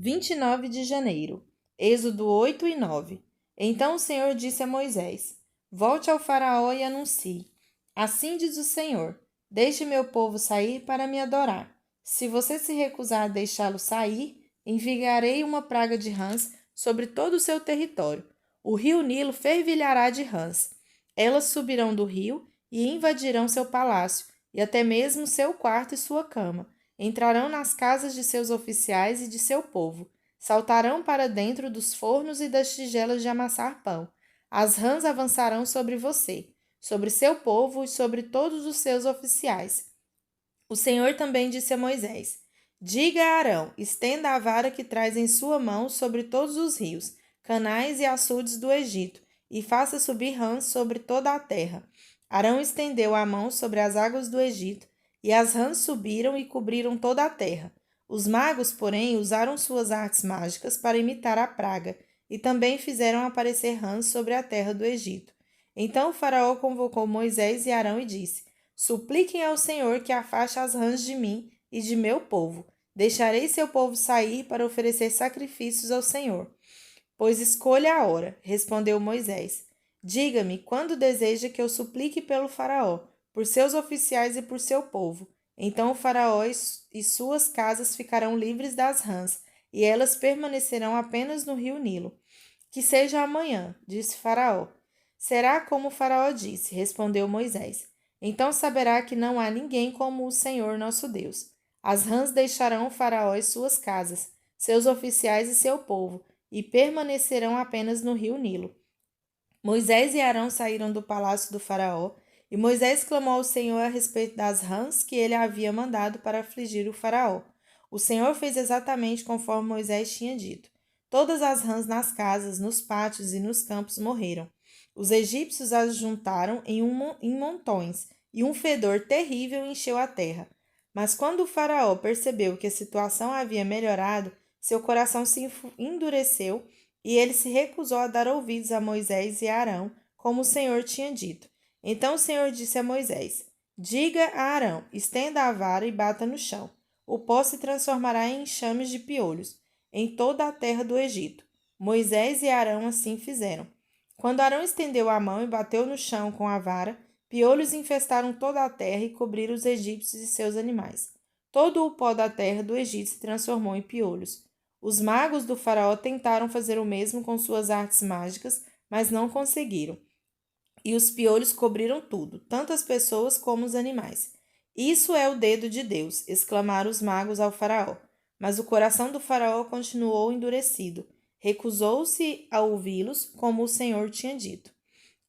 29 de janeiro. Êxodo 8 e 9. Então o Senhor disse a Moisés: Volte ao Faraó e anuncie: Assim diz o Senhor: Deixe meu povo sair para me adorar. Se você se recusar a deixá-lo sair, enviarei uma praga de rãs sobre todo o seu território. O rio Nilo fervilhará de rãs. Elas subirão do rio e invadirão seu palácio, e até mesmo seu quarto e sua cama. Entrarão nas casas de seus oficiais e de seu povo. Saltarão para dentro dos fornos e das tigelas de amassar pão. As rãs avançarão sobre você, sobre seu povo e sobre todos os seus oficiais. O Senhor também disse a Moisés: Diga a Arão: estenda a vara que traz em sua mão sobre todos os rios, canais e açudes do Egito, e faça subir rãs sobre toda a terra. Arão estendeu a mão sobre as águas do Egito, e as rãs subiram e cobriram toda a terra. Os magos, porém, usaram suas artes mágicas para imitar a praga, e também fizeram aparecer rãs sobre a terra do Egito. Então o faraó convocou Moisés e Arão e disse: Supliquem ao Senhor que afaste as rãs de mim e de meu povo. Deixarei seu povo sair para oferecer sacrifícios ao Senhor. Pois escolha a hora, respondeu Moisés. Diga-me quando deseja que eu suplique pelo faraó, por seus oficiais e por seu povo. Então o faraó e suas casas ficarão livres das rãs, e elas permanecerão apenas no rio Nilo. Que seja amanhã, disse Faraó. Será como o Faraó disse, respondeu Moisés. Então saberá que não há ninguém como o Senhor nosso Deus. As rãs deixarão o Faraó e suas casas, seus oficiais e seu povo, e permanecerão apenas no rio Nilo. Moisés e Arão saíram do palácio do Faraó, e Moisés clamou ao Senhor a respeito das rãs que ele havia mandado para afligir o Faraó. O Senhor fez exatamente conforme Moisés tinha dito. Todas as rãs nas casas, nos pátios e nos campos morreram. Os egípcios as juntaram em montões, e um fedor terrível encheu a terra. Mas quando o faraó percebeu que a situação havia melhorado, seu coração se endureceu e ele se recusou a dar ouvidos a Moisés e a Arão, como o Senhor tinha dito. Então o Senhor disse a Moisés: Diga a Arão: estenda a vara e bata no chão. O pó se transformará em enxames de piolhos em toda a terra do Egito. Moisés e Arão assim fizeram. Quando Arão estendeu a mão e bateu no chão com a vara, piolhos infestaram toda a terra e cobriram os egípcios e seus animais. Todo o pó da terra do Egito se transformou em piolhos. Os magos do faraó tentaram fazer o mesmo com suas artes mágicas, mas não conseguiram. E os piolhos cobriram tudo, tanto as pessoas como os animais. Isso é o dedo de Deus, exclamaram os magos ao faraó. Mas o coração do faraó continuou endurecido. Recusou-se a ouvi-los, como o Senhor tinha dito.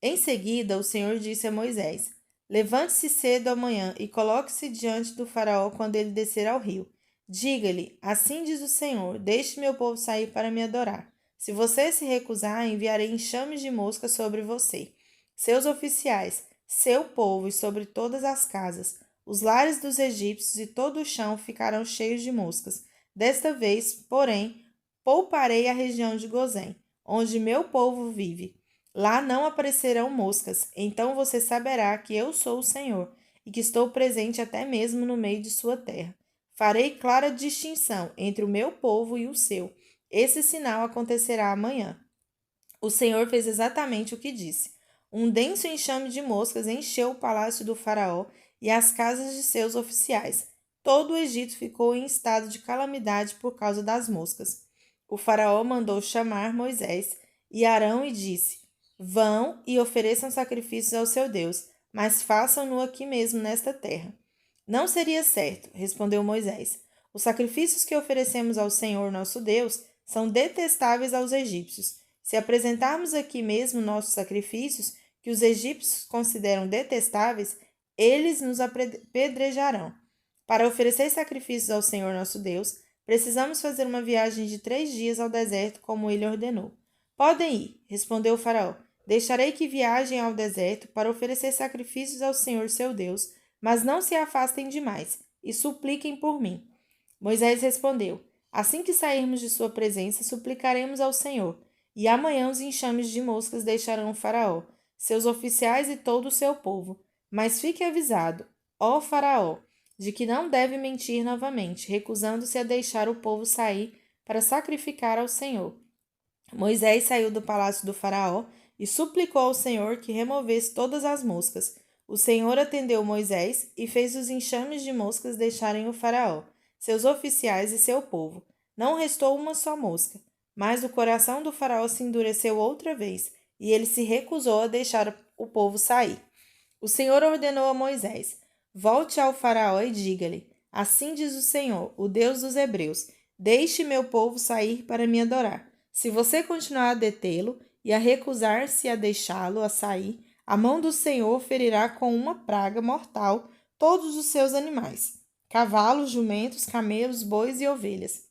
Em seguida, o Senhor disse a Moisés: Levante-se cedo amanhã e coloque-se diante do faraó quando ele descer ao rio. Diga-lhe: Assim diz o Senhor: Deixe meu povo sair para me adorar. Se você se recusar, enviarei enxames de moscas sobre você, seus oficiais, seu povo e sobre todas as casas. Os lares dos egípcios e todo o chão ficarão cheios de moscas. Desta vez, porém, pouparei a região de Gozém, onde meu povo vive. Lá não aparecerão moscas, então você saberá que eu sou o Senhor e que estou presente até mesmo no meio de sua terra. Farei clara distinção entre o meu povo e o seu. Esse sinal acontecerá amanhã. O Senhor fez exatamente o que disse. Um denso enxame de moscas encheu o palácio do faraó e as casas de seus oficiais. Todo o Egito ficou em estado de calamidade por causa das moscas. O faraó mandou chamar Moisés e Arão e disse: Vão e ofereçam sacrifícios ao seu Deus, mas façam-no aqui mesmo nesta terra. Não seria certo, respondeu Moisés. Os sacrifícios que oferecemos ao Senhor nosso Deus são detestáveis aos egípcios. Se apresentarmos aqui mesmo nossos sacrifícios, que os egípcios consideram detestáveis, eles nos apedrejarão. Para oferecer sacrifícios ao Senhor nosso Deus, precisamos fazer uma viagem de 3 dias ao deserto, como ele ordenou. Podem ir, respondeu o faraó. Deixarei que viajem ao deserto para oferecer sacrifícios ao Senhor seu Deus, mas não se afastem demais e supliquem por mim. Moisés respondeu: Assim que sairmos de sua presença, suplicaremos ao Senhor, e amanhã os enxames de moscas deixarão o faraó, seus oficiais e todo o seu povo. Mas fique avisado, ó faraó, de que não deve mentir novamente, recusando-se a deixar o povo sair para sacrificar ao Senhor. Moisés saiu do palácio do faraó e suplicou ao Senhor que removesse todas as moscas. O Senhor atendeu Moisés e fez os enxames de moscas deixarem o faraó, seus oficiais e seu povo. Não restou uma só mosca. Mas o coração do faraó se endureceu outra vez, e ele se recusou a deixar o povo sair. O Senhor ordenou a Moisés: volte ao faraó e diga-lhe: assim diz o Senhor, o Deus dos hebreus: deixe meu povo sair para me adorar. Se você continuar a detê-lo e a recusar-se a deixá-lo a sair, a mão do Senhor ferirá com uma praga mortal todos os seus animais: cavalos, jumentos, camelos, bois e ovelhas.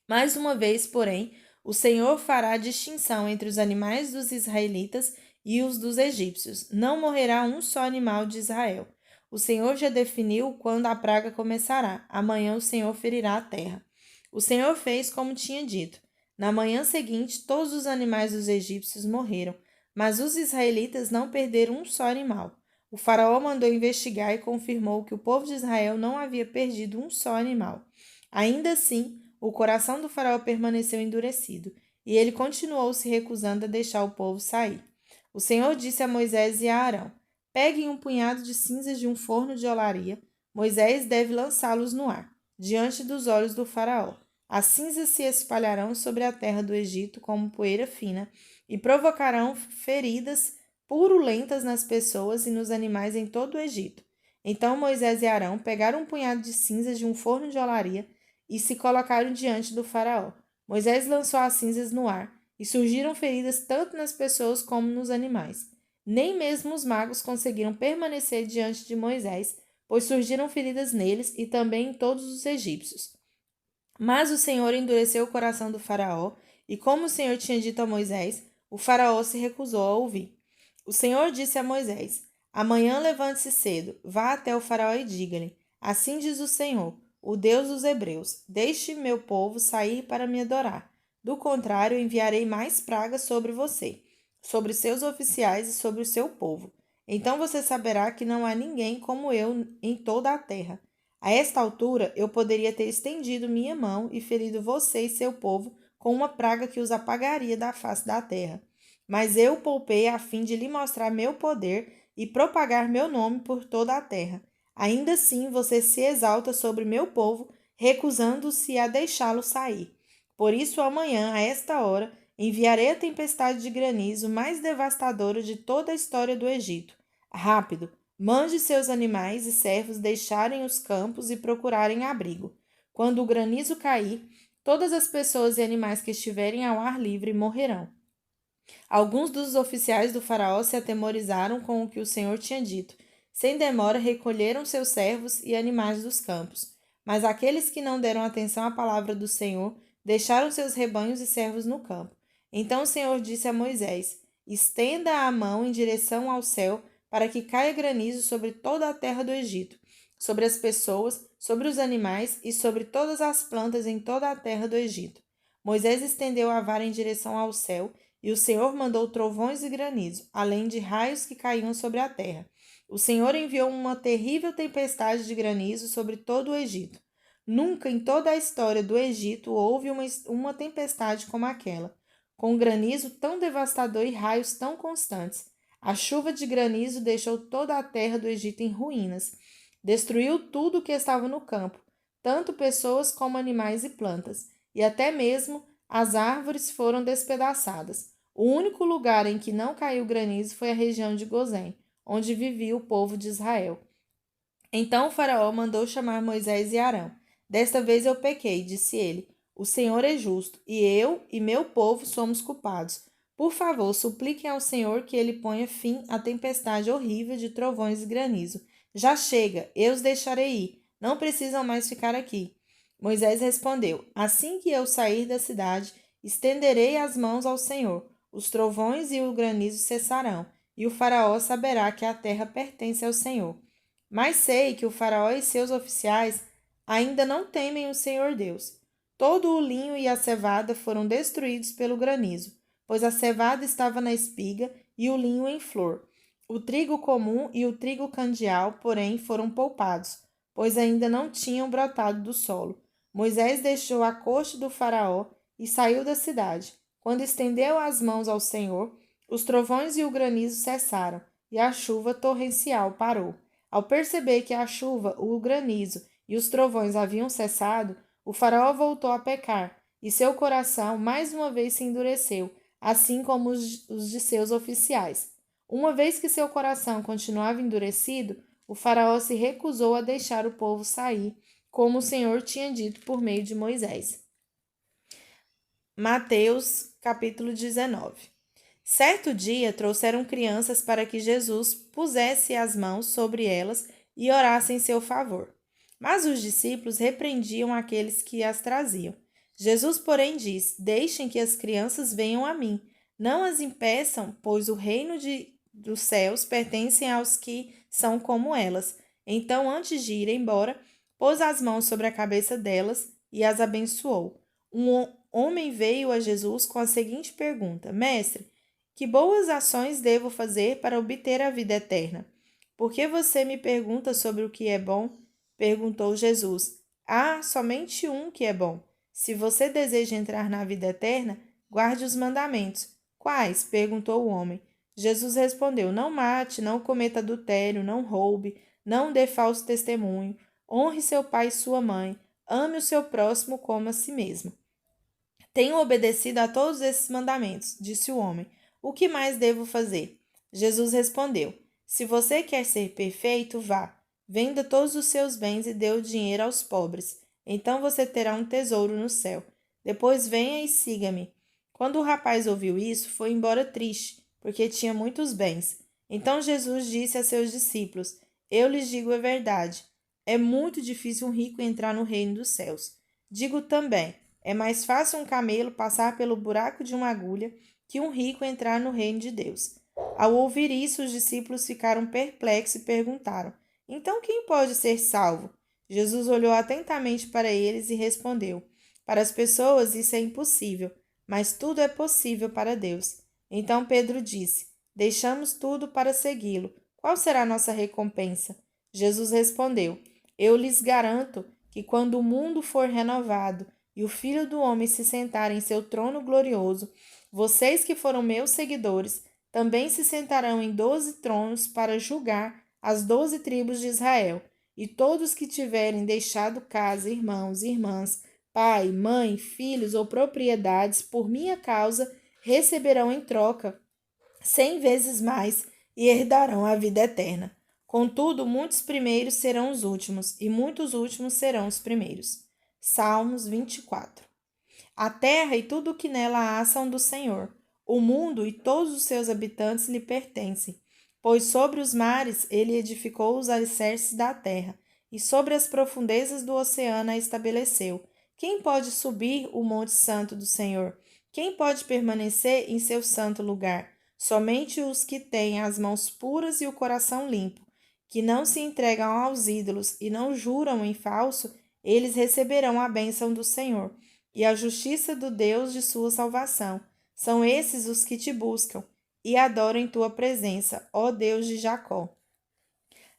Mais uma vez, porém, o Senhor fará distinção entre os animais dos israelitas e os dos egípcios. Não morrerá um só animal de Israel. O Senhor já definiu quando a praga começará. Amanhã o Senhor ferirá a terra. O Senhor fez como tinha dito. Na manhã seguinte, todos os animais dos egípcios morreram, mas os israelitas não perderam um só animal. O faraó mandou investigar e confirmou que o povo de Israel não havia perdido um só animal. Ainda assim, o coração do faraó permaneceu endurecido, e ele continuou se recusando a deixar o povo sair. O Senhor disse a Moisés e a Arão: peguem um punhado de cinzas de um forno de olaria. Moisés deve lançá-los no ar, diante dos olhos do faraó. As cinzas se espalharão sobre a terra do Egito como poeira fina e provocarão feridas purulentas nas pessoas e nos animais em todo o Egito. Então Moisés e Arão pegaram um punhado de cinzas de um forno de olaria e se colocaram diante do faraó. Moisés lançou as cinzas no ar e surgiram feridas tanto nas pessoas como nos animais. Nem mesmo os magos conseguiram permanecer diante de Moisés, pois surgiram feridas neles e também em todos os egípcios. Mas o Senhor endureceu o coração do faraó, e como o Senhor tinha dito a Moisés, o faraó se recusou a ouvir. O Senhor disse a Moisés: amanhã levante-se cedo, vá até o faraó e diga-lhe: assim diz o Senhor, o Deus dos hebreus: deixe meu povo sair para me adorar. Do contrário, enviarei mais pragas sobre você, sobre seus oficiais e sobre o seu povo. Então você saberá que não há ninguém como eu em toda a terra. A esta altura, eu poderia ter estendido minha mão e ferido você e seu povo com uma praga que os apagaria da face da terra. Mas eu o poupei a fim de lhe mostrar meu poder e propagar meu nome por toda a terra. Ainda assim, você se exalta sobre meu povo, recusando-se a deixá-lo sair. Por isso, amanhã, a esta hora, enviarei a tempestade de granizo mais devastadora de toda a história do Egito. Rápido, mande seus animais e servos deixarem os campos e procurarem abrigo. Quando o granizo cair, todas as pessoas e animais que estiverem ao ar livre morrerão. Alguns dos oficiais do faraó se atemorizaram com o que o Senhor tinha dito. Sem demora, recolheram seus servos e animais dos campos. Mas aqueles que não deram atenção à palavra do Senhor deixaram seus rebanhos e servos no campo. Então o Senhor disse a Moisés: estenda a mão em direção ao céu para que caia granizo sobre toda a terra do Egito, sobre as pessoas, sobre os animais e sobre todas as plantas em toda a terra do Egito. Moisés estendeu a vara em direção ao céu, e o Senhor mandou trovões e granizo, além de raios que caíam sobre a terra. O Senhor enviou uma terrível tempestade de granizo sobre todo o Egito. Nunca em toda a história do Egito houve uma tempestade como aquela, com granizo tão devastador e raios tão constantes. A chuva de granizo deixou toda a terra do Egito em ruínas. Destruiu tudo o que estava no campo, tanto pessoas como animais e plantas, e até mesmo as árvores foram despedaçadas. O único lugar em que não caiu granizo foi a região de Gozém, onde vivia o povo de Israel. Então o faraó mandou chamar Moisés e Arão. Desta vez eu pequei, disse ele. O Senhor é justo, e eu e meu povo somos culpados. Por favor, supliquem ao Senhor que ele ponha fim à tempestade horrível de trovões e granizo. Já chega, eu os deixarei ir. Não precisam mais ficar aqui. Moisés respondeu: assim que eu sair da cidade, estenderei as mãos ao Senhor. Os trovões e o granizo cessarão, e o faraó saberá que a terra pertence ao Senhor. Mas sei que o faraó e seus oficiais ainda não temem o Senhor Deus. Todo o linho e a cevada foram destruídos pelo granizo, pois a cevada estava na espiga e o linho em flor. O trigo comum e o trigo candial, porém, foram poupados, pois ainda não tinham brotado do solo. Moisés deixou a corte do faraó e saiu da cidade. Quando estendeu as mãos ao Senhor, os trovões e o granizo cessaram, e a chuva torrencial parou. Ao perceber que a chuva, o granizo e os trovões haviam cessado, o faraó voltou a pecar, e seu coração mais uma vez se endureceu, assim como os de seus oficiais. Uma vez que seu coração continuava endurecido, o faraó se recusou a deixar o povo sair, como o Senhor tinha dito por meio de Moisés. Mateus, capítulo 19. Certo dia trouxeram crianças para que Jesus pusesse as mãos sobre elas e orasse em seu favor. Mas os discípulos repreendiam aqueles que as traziam. Jesus, porém, disse: Deixem que as crianças venham a mim. Não as impeçam, pois o reino dos céus pertence aos que são como elas. Então, antes de ir embora, pôs as mãos sobre a cabeça delas e as abençoou. Um homem veio a Jesus com a seguinte pergunta: Mestre, que boas ações devo fazer para obter a vida eterna? Por que você me pergunta sobre o que é bom? Perguntou Jesus. Há somente um que é bom. Se você deseja entrar na vida eterna, guarde os mandamentos. Quais? Perguntou o homem. Jesus respondeu: Não mate, não cometa adultério, não roube, não dê falso testemunho, honre seu pai e sua mãe, ame o seu próximo como a si mesmo. Tenho obedecido a todos esses mandamentos, disse o homem. O que mais devo fazer? Jesus respondeu: Se você quer ser perfeito, vá. Venda todos os seus bens e dê o dinheiro aos pobres. Então você terá um tesouro no céu. Depois venha e siga-me. Quando o rapaz ouviu isso, foi embora triste, porque tinha muitos bens. Então Jesus disse a seus discípulos: Eu lhes digo a verdade. É muito difícil um rico entrar no reino dos céus. Digo também: é mais fácil um camelo passar pelo buraco de uma agulha que um rico entrar no reino de Deus. Ao ouvir isso, os discípulos ficaram perplexos e perguntaram: Então quem pode ser salvo? Jesus olhou atentamente para eles e respondeu: Para as pessoas isso é impossível, mas tudo é possível para Deus. Então Pedro disse: Deixamos tudo para segui-lo. Qual será a nossa recompensa? Jesus respondeu: Eu lhes garanto que quando o mundo for renovado e o Filho do Homem se sentar em seu trono glorioso, vocês que foram meus seguidores também se sentarão em 12 tronos para julgar as 12 tribos de Israel, e todos que tiverem deixado casa, irmãos, irmãs, pai, mãe, filhos ou propriedades por minha causa receberão em troca 100 vezes mais e herdarão a vida eterna. Contudo, muitos primeiros serão os últimos, e muitos últimos serão os primeiros. Salmos 24. A terra e tudo o que nela há são do Senhor. O mundo e todos os seus habitantes lhe pertencem. Pois sobre os mares ele edificou os alicerces da terra, e sobre as profundezas do oceano a estabeleceu. Quem pode subir o monte santo do Senhor? Quem pode permanecer em seu santo lugar? Somente os que têm as mãos puras e o coração limpo, que não se entregam aos ídolos e não juram em falso, eles receberão a bênção do Senhor e a justiça do Deus de sua salvação. São esses os que te buscam e adoram em tua presença, ó Deus de Jacó.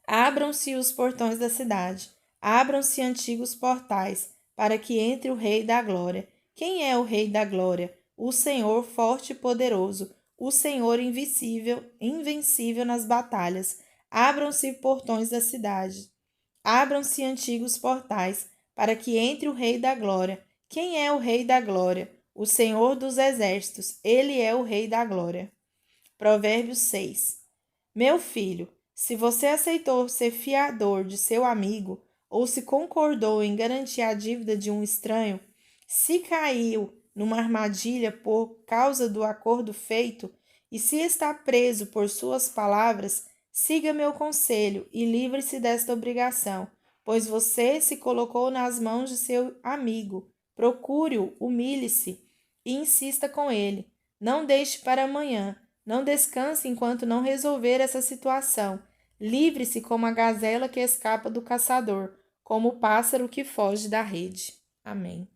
Abram-se os portões da cidade, abram-se antigos portais, para que entre o Rei da Glória. Quem é o Rei da Glória? O Senhor forte e poderoso, o Senhor invencível nas batalhas. Abram-se portões da cidade, abram-se antigos portais, para que entre o Rei da Glória. Quem é o Rei da Glória? O Senhor dos Exércitos, ele é o Rei da Glória. Provérbios 6. Meu filho, se você aceitou ser fiador de seu amigo, ou se concordou em garantir a dívida de um estranho, se caiu numa armadilha por causa do acordo feito, e se está preso por suas palavras, siga meu conselho e livre-se desta obrigação, pois você se colocou nas mãos de seu amigo. Procure-o, humilhe-se e insista com ele. Não deixe para amanhã. Não descanse enquanto não resolver essa situação. Livre-se como a gazela que escapa do caçador, como o pássaro que foge da rede. Amém.